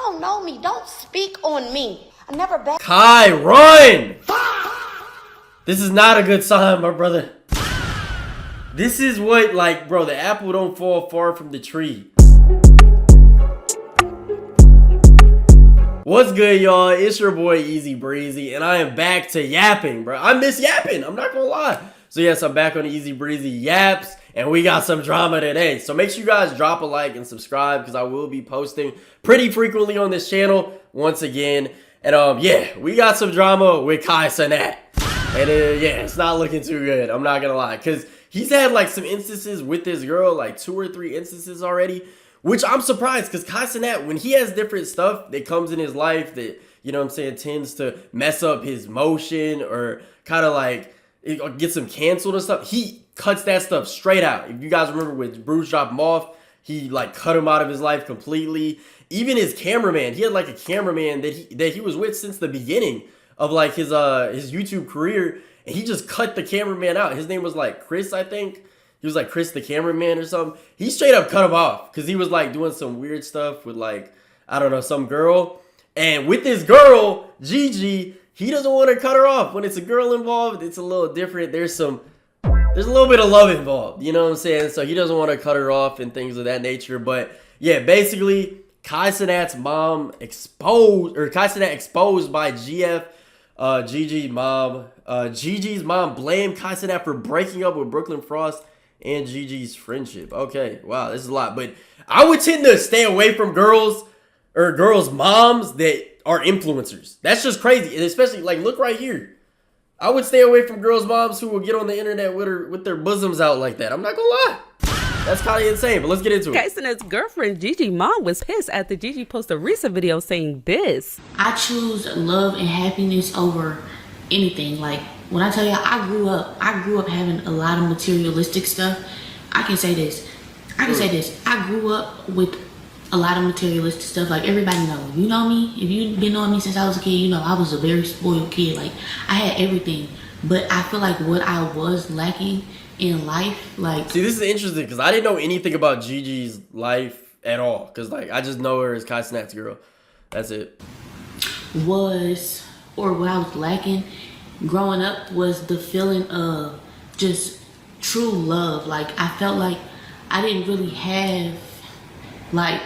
don't know me. Don't speak on me. I never back. Kai, run! This is not a good sign, my brother. This is what, like, bro, the apple don't fall far from the tree. What's good, y'all? It's your boy Easy Breezy, and I am back to yapping, bro. I miss yapping, I'm not gonna lie. So yes, I'm back on the Easy Breezy Yaps, and we got some drama today. So make sure you guys drop a like and subscribe, because I will be posting pretty frequently on this channel once again. And yeah, we got some drama with Cenat. And yeah, it's not looking too good, I'm not gonna lie, because he's had like some instances with this girl, like 2 or 3 instances already. Which I'm surprised, because Cenat, when he has different stuff that comes in his life that, you know what I'm saying, tends to mess up his motion or kind of like get some canceled and stuff, he cuts that stuff straight out. If you guys remember when Bruce dropped him off, he like cut him out of his life completely. Even his cameraman, he had like a cameraman that he was with since the beginning of like his YouTube career, and he just cut the cameraman out. His name was like Chris, I think. He was like Chris the cameraman or something. He straight up cut him off because he was like doing some weird stuff with like, I don't know, some girl. And with this girl, Gigi, he doesn't want to cut her off. When it's a girl involved, it's a little different. There's a little bit of love involved. You know what I'm saying? So he doesn't want to cut her off and things of that nature. But yeah, basically, Cenat's mom exposed, or Cenat exposed by GF, Gigi's mom. Gigi's mom blamed Cenat for breaking up with Brooklyn Frost and Gigi's friendship. Okay, wow, this is a lot. But I would tend to stay away from girls or girls' moms that are influencers. That's just crazy. And especially, like, look right here. I would stay away from girls' moms who will get on the internet with their bosoms out like that. I'm not gonna lie. That's kind of insane, but let's get into it. Cenat's girlfriend, Gigi mom, was pissed after Gigi posted a recent video saying this. I choose love and happiness over anything. Like, when I tell you I grew up having a lot of materialistic stuff. I can say this. I grew up with a lot of materialistic stuff. Like, everybody knows. You know me. If you've been knowing me since I was a kid, you know I was a very spoiled kid. Like, I had everything. But I feel like what I was lacking in life, like... See, this is interesting because I didn't know anything about Gigi's life at all. Because, like, I just know her as Cenat's girl. That's it. What I was lacking growing up was the feeling of just true love. Like, I felt like I didn't really have, like,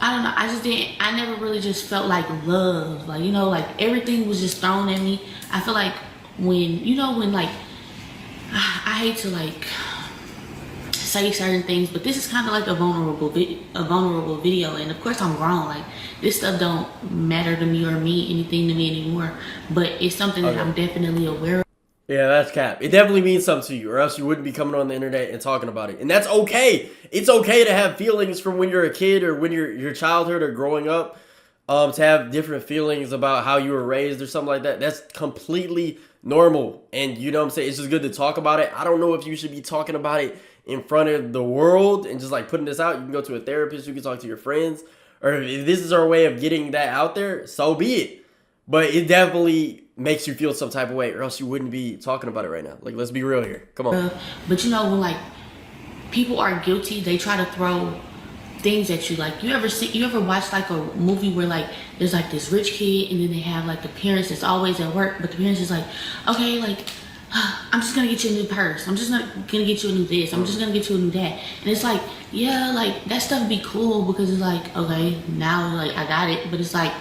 I don't know, I never really just felt like love. Like, you know, like, everything was just thrown at me. I feel like when like, I hate to like say certain things, but this is kind of like a vulnerable video, and of course I'm grown. Like, this stuff don't matter to me or mean anything to me anymore, but it's something that I'm definitely aware of. Yeah, that's cap. It definitely means something to you, or else you wouldn't be coming on the internet and talking about it. And that's okay. It's okay to have feelings from when you're a kid or when you're your childhood or growing up, to have different feelings about how you were raised or something like that. That's completely normal. And you know what I'm saying? It's just good to talk about it. I don't know if you should be talking about it in front of the world and just like putting this out. You can go to a therapist, you can talk to your friends, or if this is our way of getting that out there, so be it. But it definitely makes you feel some type of way, or else you wouldn't be talking about it right now. Like, let's be real here. Come on. But you know, when like people are guilty, they try to throw things at you. Like, you ever watch like a movie where like there's like this rich kid, and then they have like the parents that's always at work, but the parents is like, okay, like, I'm just gonna get you a new purse, I'm just not gonna get you a new this, I'm just gonna get you a new that. And it's like, yeah, like, that stuff be cool because it's like, okay, now like I got it. But it's like,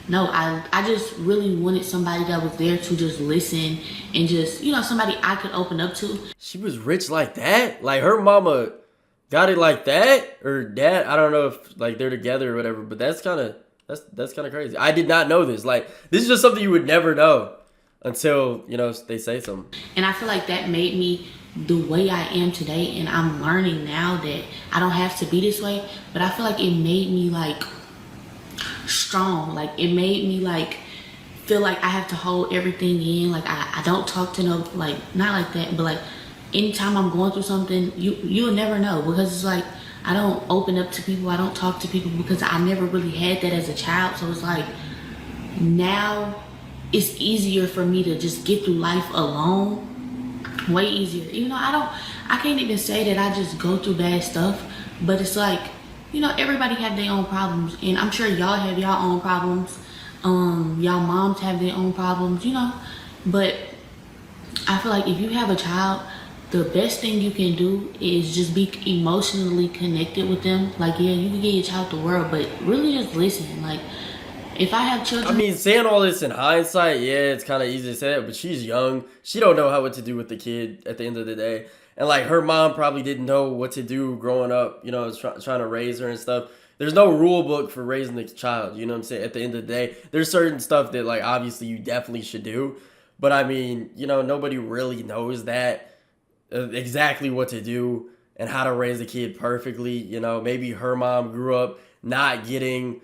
no, I just really wanted somebody that was there to just listen and just, you know, somebody I could open up to. She was rich like that? Like, her mama got it like that? Or dad? I don't know if like they're together or whatever, but that's kind of crazy. I did not know this. Like, this is just something you would never know until, you know, they say something. And I feel like that made me the way I am today, and I'm learning now that I don't have to be this way, but I feel like it made me like strong. Like, it made me like feel like I have to hold everything in. Like, I don't talk to no, like, not like that, but like anytime I'm going through something, you'll never know, because it's like I don't open up to people, I don't talk to people, because I never really had that as a child. So it's like now it's easier for me to just get through life alone, way easier. Even though I can't even say that I just go through bad stuff, but it's like you know, everybody have their own problems, and I'm sure y'all have y'all own problems. Y'all moms have their own problems, you know. But I feel like if you have a child, the best thing you can do is just be emotionally connected with them. Like, yeah, you can get your child the world, but really just listen. Like, if I have children, I mean, saying all this in hindsight, yeah, it's kind of easy to say that, but she's young. She don't know what to do with the kid at the end of the day. And, like, her mom probably didn't know what to do growing up, you know, trying to raise her and stuff. There's no rule book for raising the child, you know what I'm saying? At the end of the day, there's certain stuff that, like, obviously you definitely should do. But, I mean, you know, nobody really knows that, exactly what to do and how to raise a kid perfectly. You know, maybe her mom grew up not getting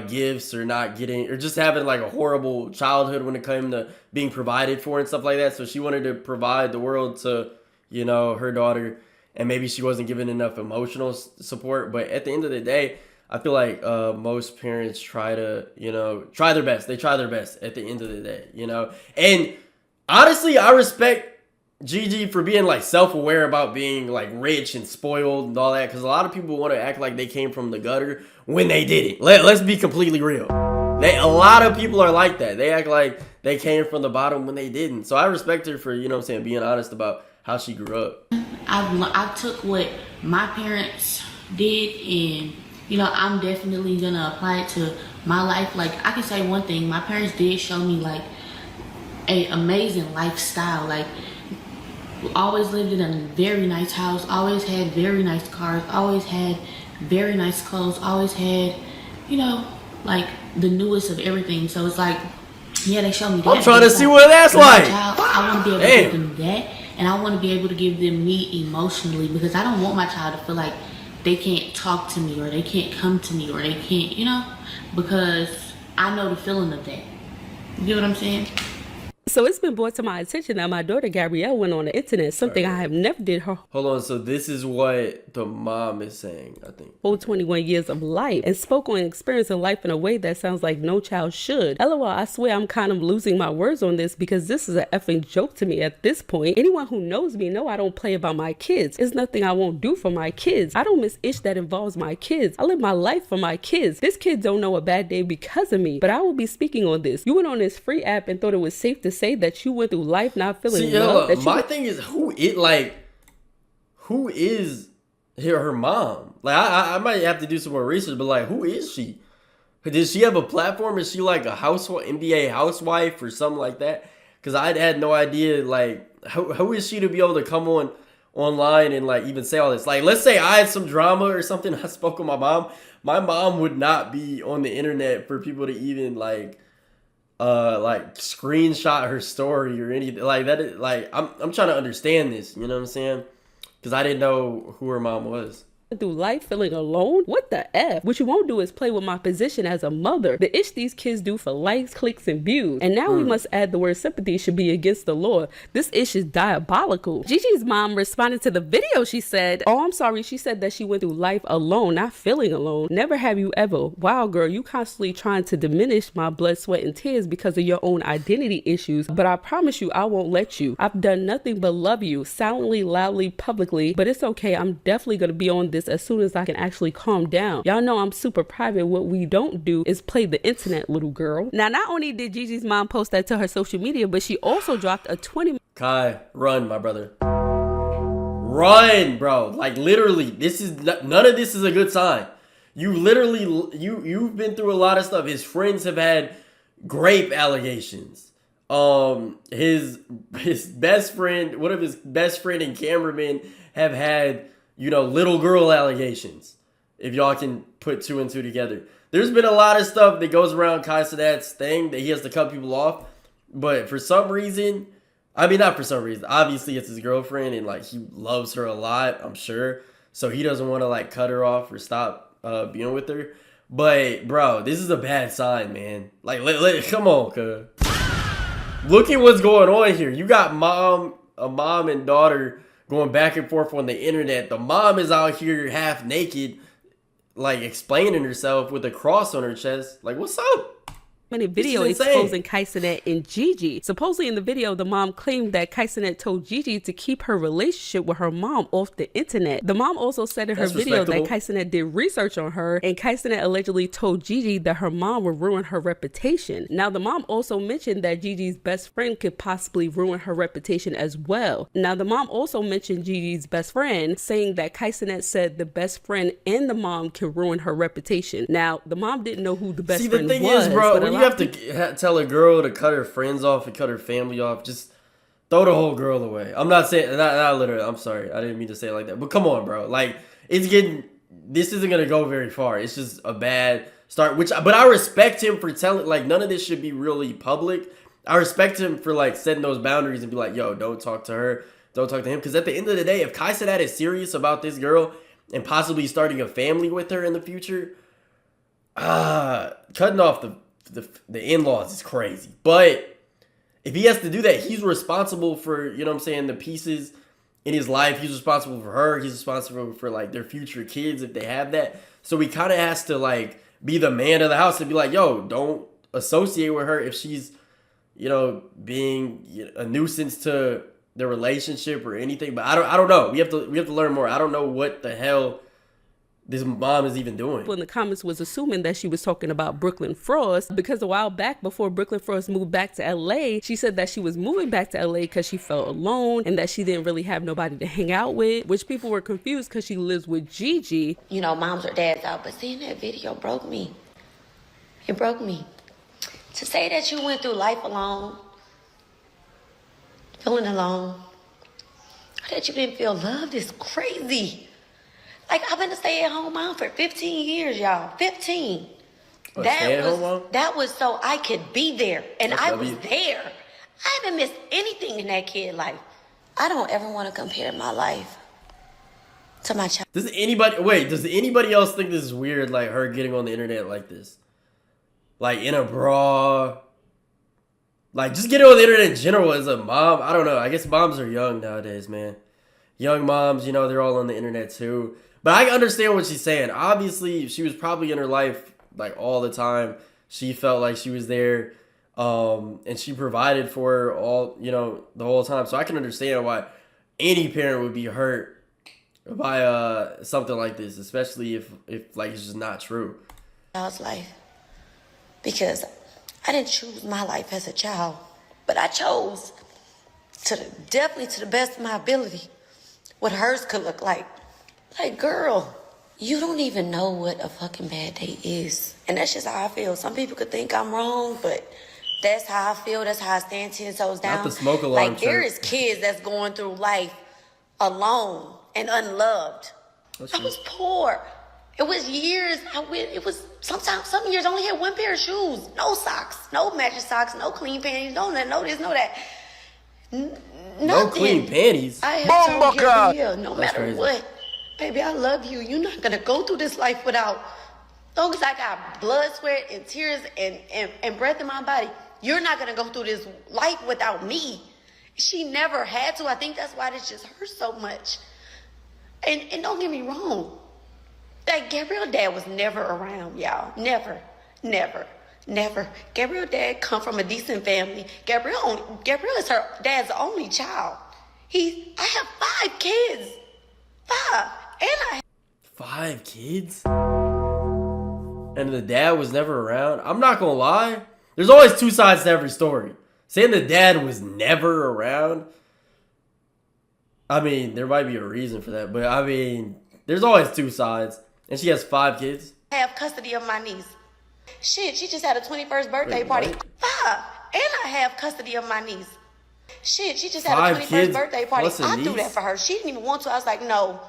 gifts or not getting, or just having like a horrible childhood when it came to being provided for and stuff like that. So she wanted to provide the world to, you know, her daughter, and maybe she wasn't given enough emotional support. But at the end of the day, I feel like most parents try to, you know, try their best. They try their best at the end of the day, you know. And honestly, I respect Gigi for being like self-aware about being like rich and spoiled and all that, because a lot of people want to act like they came from the gutter when they didn't. Let's be completely real. A lot of people are like that. They act like they came from the bottom when they didn't. So I respect her for, you know what I'm saying, being honest about how she grew up. I took what my parents did, and you know, I'm definitely gonna apply it to my life. Like, I can say one thing: my parents did show me like a amazing lifestyle. Like, always lived in a very nice house, always had very nice cars, always had very nice clothes, always had, you know, like the newest of everything. So it's like, yeah, they showed me that. I'm trying to see what that's like. I want to be able to give them that, and I want to be able to give them me emotionally, because I don't want my child to feel like they can't talk to me, or they can't come to me, or they can't, you know, because I know the feeling of that. You get what I'm saying? So it's been brought to my attention that my daughter Gabrielle went on the internet, something I have never did her Hold on, so this is what the mom is saying, I think. whole 21 years of life, and spoke on experiencing life in a way that sounds like no child should. LOL, I swear I'm kind of losing my words on this, because this is an effing joke to me at this point. Anyone who knows me know I don't play about my kids. It's nothing I won't do for my kids. I don't miss ish that involves my kids. I live my life for my kids. This kid don't know a bad day because of me, but I will be speaking on this. You went on this free app and thought it was safe to say that you went through life not feeling love. My thing is, who is her mom? Like, I might have to do some more research, but like, who is she? Does she have a platform? Is she like a housewife, NBA housewife or something like that? Because I had no idea, like, who is she to be able to come online and like even say all this? Like, let's say I had some drama or something, I spoke with my mom. My mom would not be on the internet for people to even like screenshot her story or anything like that. Like, I'm trying to understand this, you know what I'm saying? Because I didn't know who her mom was. Through life feeling alone? What the F? What you won't do is play with my position as a mother. The ish these kids do for likes, clicks, and views. And now we must add the word sympathy should be against the law. This ish is diabolical. Gigi's mom responded to the video. She said, oh, I'm sorry. She said that she went through life alone, not feeling alone. Never have you ever. Wow, girl, you constantly trying to diminish my blood, sweat, and tears because of your own identity issues. But I promise you, I won't let you. I've done nothing but love you, silently, loudly, publicly. But it's okay. I'm definitely going to be on this as soon as I can actually calm down. Y'all know I'm super private. What we don't do is play the internet, little girl. Now, not only did Gigi's mom post that to her social media, but she also dropped a 20 Kai, run, my brother. Run, bro. Like, literally, none of this is a good sign. You've been through a lot of stuff. His friends have had grape allegations. His best friend, one of his best friend and cameramen have had, you know, little girl allegations, if y'all can put two and two together. There's been a lot of stuff that goes around Kai Cenat's thing that he has to cut people off. But for some reason, I mean, not for some reason, obviously it's his girlfriend and like he loves her a lot, I'm sure. So he doesn't want to like cut her off or stop being with her. But bro, this is a bad sign, man. Like, come on, cuz. Look at what's going on here. You got a mom and daughter going back and forth on the internet. The mom is out here half naked, like explaining herself with a cross on her chest. Like, what's up? video exposing Cenat and Gigi. Supposedly in the video, the mom claimed that Cenat told Gigi to keep her relationship with her mom off the internet. The mom also said in her video that Cenat did research on her, and Cenat allegedly told Gigi that her mom would ruin her reputation. Now, the mom also mentioned that Gigi's best friend could possibly ruin her reputation as well. Now, the mom also mentioned Gigi's best friend, saying that Cenat said the best friend and the mom can ruin her reputation. Now, the mom didn't know who the best friend was. See, the thing is, bro, when you have to tell a girl to cut her friends off and cut her family off, just throw the whole girl away. I'm not saying, not literally, I'm sorry. I didn't mean to say it like that. But come on, bro. Like, this isn't going to go very far. It's just a bad start. But I respect him for telling, like, none of this should be really public. I respect him for, like, setting those boundaries and be like, yo, don't talk to her. Don't talk to him. Because at the end of the day, if Cenat is serious about this girl and possibly starting a family with her in the future, cutting off the in-laws is crazy. But if he has to do that, he's responsible for, you know what I'm saying, the pieces in his life. He's responsible for her. He's responsible for, like, their future kids if they have that. So he kind of has to, like, be the man of the house and be like, yo, don't associate with her if she's, you know, being a nuisance to the relationship or anything. But I don't know. We have to learn more. I don't know what the hell this mom is even doing. In the comments was assuming that she was talking about Brooklyn Frost, because a while back, before Brooklyn Frost moved back to LA, she said that she was moving back to LA because she felt alone and that she didn't really have nobody to hang out with, which people were confused because she lives with Gigi. You know, moms or dads out, but seeing that video broke me. It broke me. To say that you went through life alone, feeling alone, or that you didn't feel loved is crazy. Like, I've been a stay-at-home mom for 15 years, y'all. 15. That was so I could be there. And I was there. I haven't missed anything in that kid life. I don't ever want to compare my life to my child. Does anybody else think this is weird, like her getting on the internet like this? Like, in a bra? Like, just getting on the internet in general as a mom? I don't know. I guess moms are young nowadays, man. Young moms, you know, they're all on the internet too. But I understand what she's saying. Obviously, she was probably in her life, like, all the time. She felt like she was there. And she provided for her all, you know, the whole time. So I can understand why any parent would be hurt by something like this, especially if like, it's just not true. Child's life. Because I didn't choose my life as a child, but I chose definitely to the best of my ability what hers could look like. Like, girl, you don't even know what a fucking bad day is. And that's just how I feel. Some people could think I'm wrong, but that's how I feel. That's how I stand 10 toes down. Not the smoke alarm. Like, there is kids that's going through life alone and unloved. I was poor. It was years. Some years I only had one pair of shoes. No socks. No matching socks. No clean panties. No this, no that. Nothing. No clean panties? I have told you, no matter what. Baby, I love you. You're not going to go through this life without, as long as I got blood, sweat, and tears and breath in my body, you're not going to go through this life without me. She never had to. I think that's why this just hurts so much. And don't get me wrong. Like, Gabrielle's dad was never around, y'all. Never. Gabrielle's dad come from a decent family. Gabrielle is her dad's only child. I have 5 kids. 5. And I have 5 kids? And the dad was never around? I'm not gonna lie. There's always 2 sides to every story. Saying the dad was never around, I mean, there might be a reason for that, but I mean, there's always 2 sides. And she has 5 kids? I have custody of my niece. Shit, she just had a 21st birthday party. 5. And I have custody of my niece. Shit, she just had a 21st birthday party. I threw that for her. She didn't even want to. I was like, no,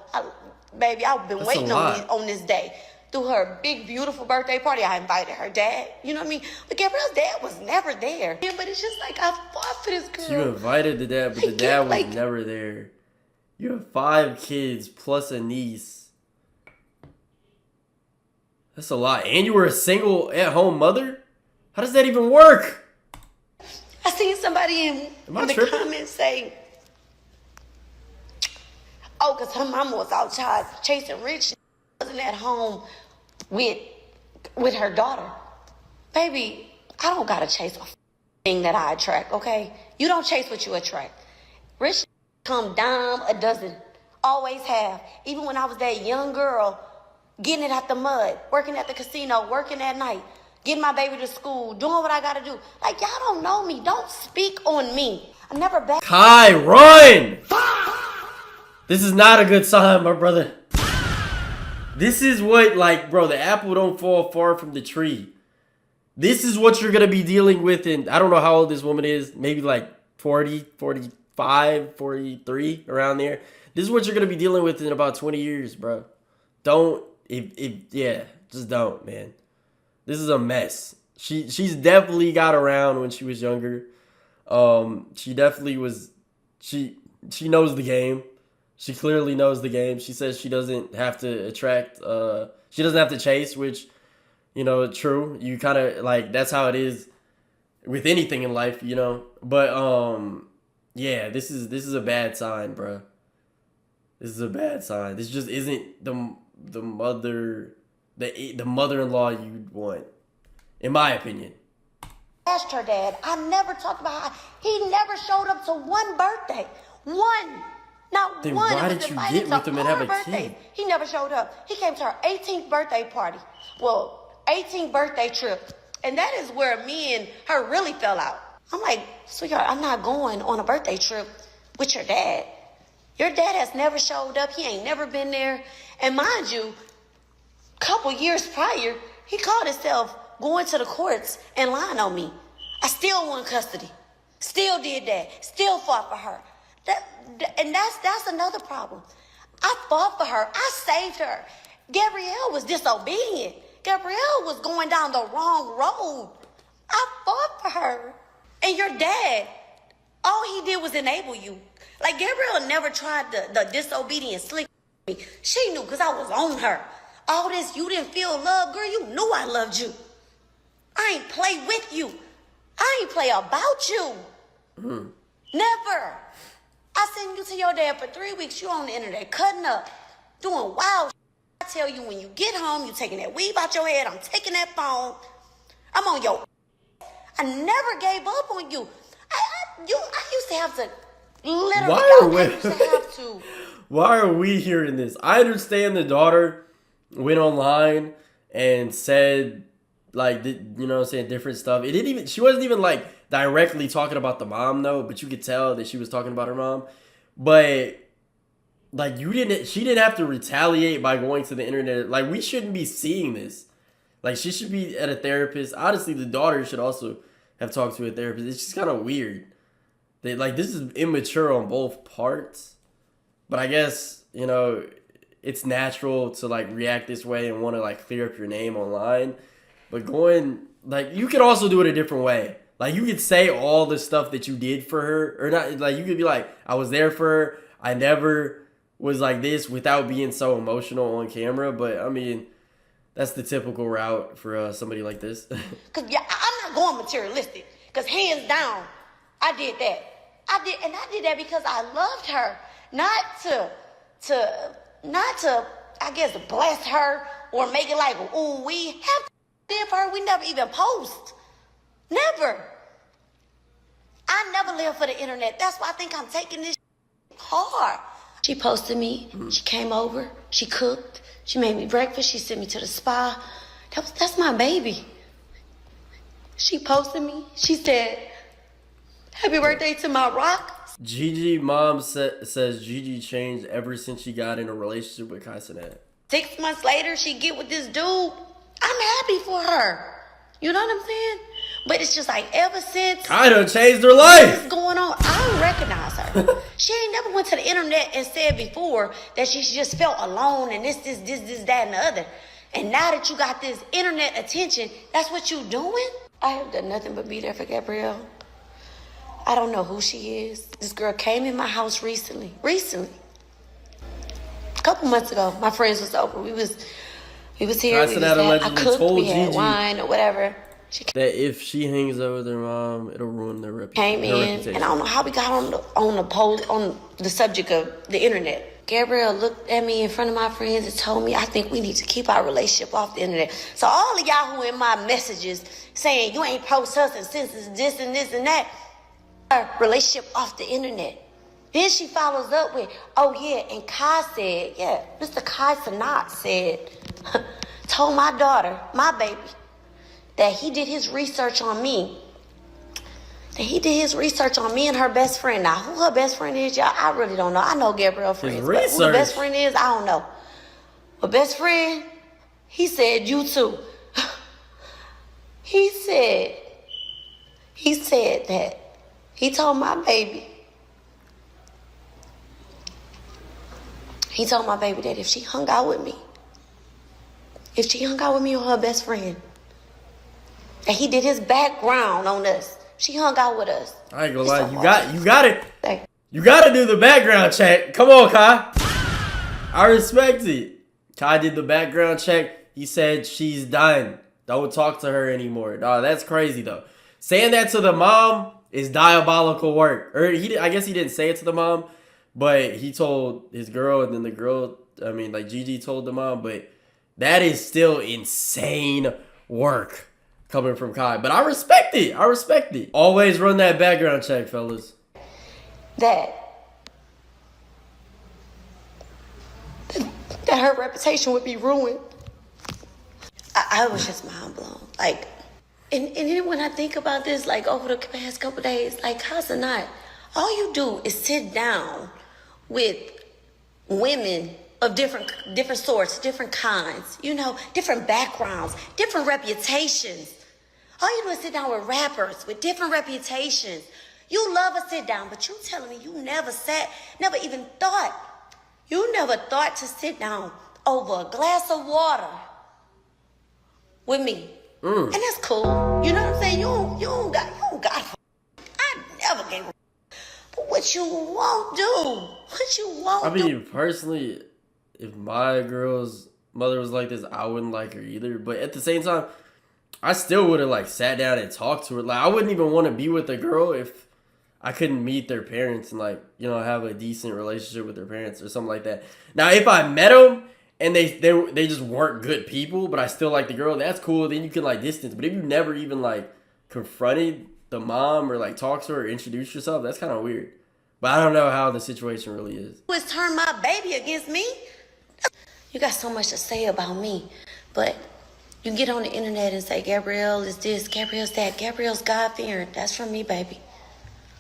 baby, I've been waiting on this day. Through her big, beautiful birthday party, I invited her dad. You know what I mean? But Gabrielle's dad was never there. Yeah, but it's just like, I fought for this girl. So you invited the dad, but the dad was never there. You have 5 kids plus a niece. That's a lot. And you were a single at-home mother? How does that even work? I seen somebody in the comments say, oh, because her mama was outside chasing rich. Wasn't at home with her daughter. Baby, I don't gotta chase a thing that I attract, okay? You don't chase what you attract. Rich come dime a dozen. Always have. Even when I was that young girl, getting it out the mud, working at the casino, working at night, getting my baby to school, doing what I gotta do. Like, y'all don't know me. Don't speak on me. I never back. Kai, run! This is not a good sign, my brother. This is what, like, bro, the apple don't fall far from the tree. This is what you're gonna be dealing with in, I don't know how old this woman is, maybe like 40, 45, 43, around there. This is what you're gonna be dealing with in about 20 years, bro. Don't, yeah, just don't, man. This is a mess. She's definitely got around when she was younger. She definitely was, she knows the game. She clearly knows the game. She says she doesn't have to attract, she doesn't have to chase, which, you know, true. You kind of, like, that's how it is with anything in life, you know. But, yeah, this is a bad sign, bro. This is a bad sign. This just isn't the mother-in-law you'd want, in my opinion. Asked her dad. I never talked about how he never showed up to one birthday. One. Not then one. Why did you get with him and have a kid? He never showed up. He came to her 18th birthday party. Well, 18th birthday trip. And that is where me and her really fell out. I'm like, sweetheart, I'm not going on a birthday trip with your dad. Your dad has never showed up. He ain't never been there. And mind you, a couple years prior, he called himself going to the courts and lying on me. I still won custody. Still did that. Still fought for her. And that's another problem. I fought for her. I saved her. Gabrielle was disobedient. Gabrielle was going down the wrong road. I fought for her. And your dad, all he did was enable you. Like, Gabrielle never tried the disobedient slick me. She knew because I was on her. All this, you didn't feel love, girl. You knew I loved you. I ain't play with you. I ain't play about you. Never. I sent you to your dad for 3 weeks. You on the internet cutting up, doing wild shit. I tell you, when you get home, you taking that weave out your head. I'm taking that phone. I'm on your. I never gave up on you. I used to have to literally. I used to have to. Why are we hearing this? I understand the daughter went online and said, like, you know what I'm saying, different stuff. She wasn't even, like, directly talking about the mom, though, but you could tell that she was talking about her mom. But, like, she didn't have to retaliate by going to the internet. Like, we shouldn't be seeing this. Like, she should be at a therapist. Honestly, the daughter should also have talked to a therapist. It's just kind of weird. Like, this is immature on both parts. But I guess, you know, it's natural to, like, react this way and want to, like, clear up your name online. But like, you could also do it a different way. Like, you could say all the stuff that you did for her. Or not, like, you could be like, I was there for her. I never was like this, without being so emotional on camera. But, I mean, that's the typical route for somebody like this. Because, yeah, I'm not going materialistic. Because hands down, I did that. I did that because I loved her. Not to, I guess, bless her or make it like, ooh, we have did for her. We never even post. Never. I never lived for the internet. That's why I think I'm taking this hard. She posted me. She came over. She cooked. She made me breakfast. She sent me to the spa. That's my baby. She posted me. She said, happy birthday to my rock. Gigi mom says Gigi changed ever since she got in a relationship with Cenat. 6 months later, she get with this dude. I'm happy for her. You know what I'm saying? But it's just like, ever since I done changed her life. what's going on, I don't recognize her. She ain't never went to the internet and said before that she just felt alone and this, that, and the other. And now that you got this internet attention, that's what you doing? I have done nothing but be there for Gabrielle. I don't know who she is. This girl came in my house recently. A couple months ago, my friends was over. We was here. I cooked. We had wine or whatever. That if she hangs out with her mom, it'll ruin their reputation. Came in, and I don't know how we got on the subject of the internet. Gabrielle looked at me in front of my friends and told me, I think we need to keep our relationship off the internet. So all of y'all who in my messages saying you ain't post us and since it's this and this and that, our relationship off the internet. Then she follows up with, oh yeah, and Kai said, yeah, Mr. Kai Cenat said, told my daughter, my baby, that he did his research on me. That he did his research on me and her best friend. Now, who her best friend is, y'all, I really don't know. I know Gabrielle's friends, but who the best friend is, I don't know. But best friend, he said you too. He said that he told my baby, that if she hung out with me or her best friend, that he did his background on us. She hung out with us. I ain't gonna lie, you gotta do the background check. Come on, Kai. I respect it. Kai did the background check. He said she's done. Don't talk to her anymore. Nah, that's crazy though. Saying that to the mom is diabolical work. Or I guess he didn't say it to the mom, but he told his girl, and then the girl, Gigi told the mom, but that is still insane work coming from Kai. But I respect it. Always run that background check, fellas. That her reputation would be ruined. I was just mind blown. Like, and then when I think about this, like over the past couple days, like Cenat, all you do is sit down with women of different sorts, different kinds, different backgrounds, different reputations. All you do is sit down with rappers with different reputations. You love a sit down, but you telling me you never thought to sit down over a glass of water with me. And that's cool. You know what I'm saying? You don't got I never gave a but what you won't do. Personally, if my girl's mother was like this, I wouldn't like her either. But at the same time, I still would have sat down and talked to her. Like, I wouldn't even want to be with a girl if I couldn't meet their parents and have a decent relationship with their parents or something like that. Now, if I met them and they just weren't good people, but I still like the girl, that's cool. Then you can distance. But if you never even confronted the mom or talked to her or introduced yourself, that's kind of weird. But I don't know how the situation really is. You always turn my baby against me. You got so much to say about me, but you get on the internet and say Gabrielle is this, Gabrielle's that, Gabrielle's God-fearing. That's from me, baby.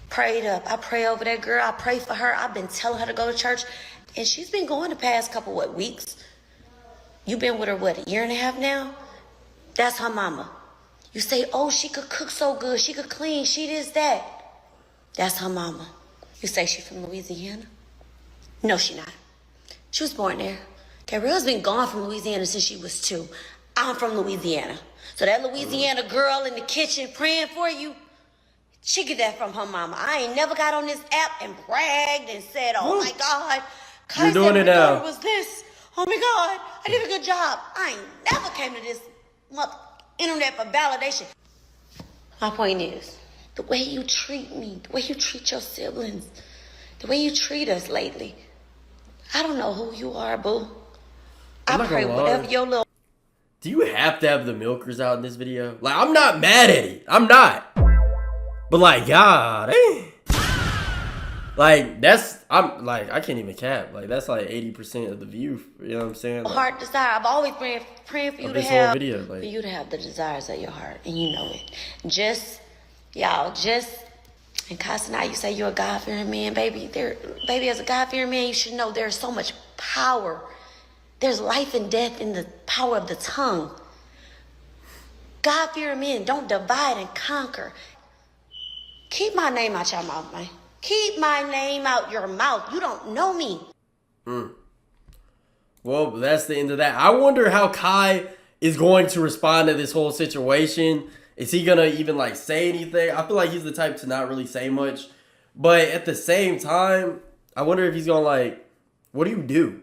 Prayed up. I pray over that girl. I pray for her. I've been telling her to go to church, and she's been going the past couple weeks. You've been with her a year and a half now? That's her mama. You say, oh, she could cook so good, she could clean, she this, that. That's her mama. You say she from Louisiana? No, she not. She was born there. Gabrielle's been gone from Louisiana since she was 2. I'm from Louisiana. So that Louisiana girl in the kitchen praying for you, she get that from her mama. I ain't never got on this app and bragged and said, oh my God, You're doing it now. Was this? Oh my God, I did a good job. I ain't never came to this internet for validation. My point is, the way you treat me, the way you treat your siblings, the way you treat us lately, I don't know who you are, boo. I pray whatever your little... Do you have to have the milkers out in this video? I'm not mad at it. I'm not. But God, I can't even cap. That's 80% of the view. You know what I'm saying? Heart desire. I've always been praying for you to have for you to have the desires of your heart, and you know it. And Cenat, you say you're a God-fearing man, baby. Baby, as a God-fearing man, you should know there's so much power. There's life and death in the power of the tongue. God-fearing men don't divide and conquer. Keep my name out your mouth, man. Keep my name out your mouth. You don't know me. Well, that's the end of that. I wonder how Kai is going to respond to this whole situation. Is he going to even say anything? I feel like he's the type to not really say much. But at the same time, I wonder if he's going to what do you do?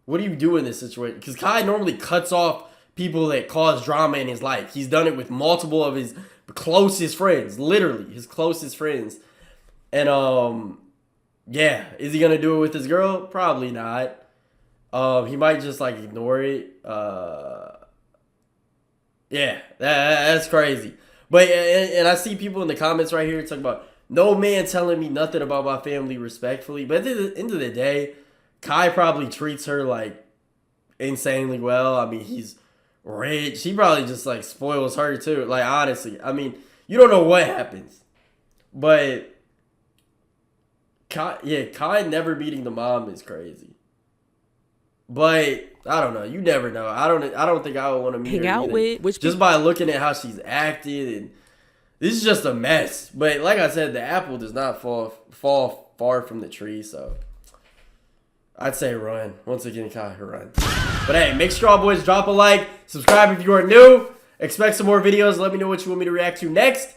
What do you do in this situation? Because Kai normally cuts off people that cause drama in his life. He's done it with multiple of his closest friends. Literally, his closest friends. And, yeah, is he gonna do it with his girl? Probably not. He might just like ignore it. Yeah, that's crazy. But and I see people in the comments right here talking about no man telling me nothing about my family respectfully. But at the end of the day, Kai probably treats her like insanely well. I mean, he's rich. He probably just like spoils her too. Like honestly, I mean, you don't know what happens, but Kai never meeting the mom is crazy. But I don't know. You never know. I don't think I would want to meet Hang her out either. with, which just by looking at how she's acted, and this is just a mess. But like I said, the apple does not fall far from the tree. So I'd say run. Once again, Kai, run. But hey, make sure all boys drop a like, subscribe if you are new. Expect some more videos. Let me know what you want me to react to next.